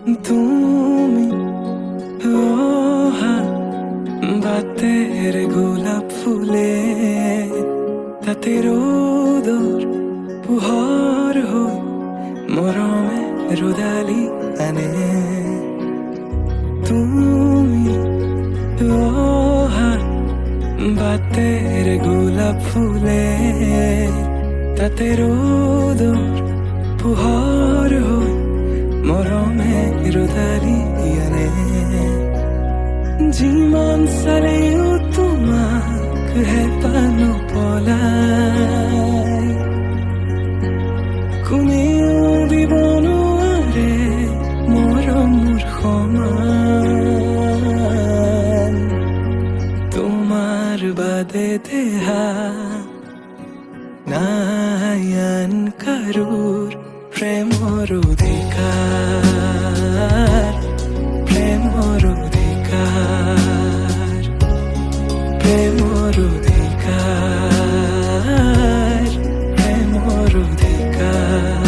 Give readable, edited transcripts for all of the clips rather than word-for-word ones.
তুমি অহা বাতেৰ গোলাপ ফুলে তাতে ৰোদৰ পোহৰ হৈ মৰমে ৰ'দালি আনে তুমি অহা বাতেৰ গোলাপ ফুলে তাতে ৰ'দৰ পোহৰ হৈ মৰমে ৰ'দালি আনে যিমান চালেও তোমাক হেঁপাহ নপলায় কোনেও দিব নোৱাৰে মৰমৰ সমান তোমাৰ বাদে দেহা নাই আন কাৰোৰ প্ৰেমৰ অধিকাৰ প্ৰেমৰ অধিকাৰ প্ৰেমৰ অধিকাৰ প্ৰেমৰ অধিকাৰ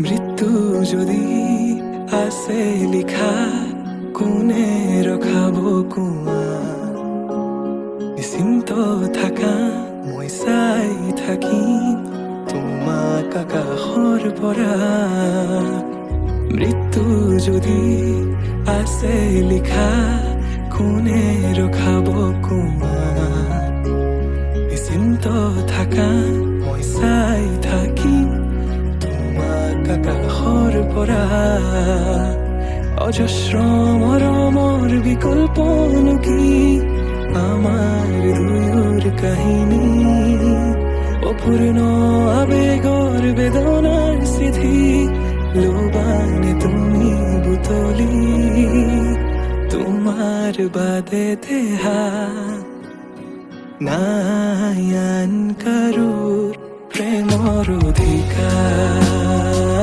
মৃত্যু যদি আছে লিখা কোনে ৰখাব কোৱা নিশ্চিন্ত থাকা মই চাই থাকিম তোমাক আকাশৰ পৰা মৃত্যু যদি আছে লিখা কোনে ৰখাব কোৱা নিশ্চিন্ত থাকা মই চাই থাকিম আকাশৰ পৰা অজস্ৰ মৰমৰ বিকল্পনো কি আমাৰ দুয়োৰ কাহিনী অপূৰ্ণ আবেগৰ বেদনাৰ চিঠি লোবানে তুমি বুটলি তোমাৰ বাদে দেহা নাই আন কাৰোৰ প্ৰেমৰ অধিকাৰ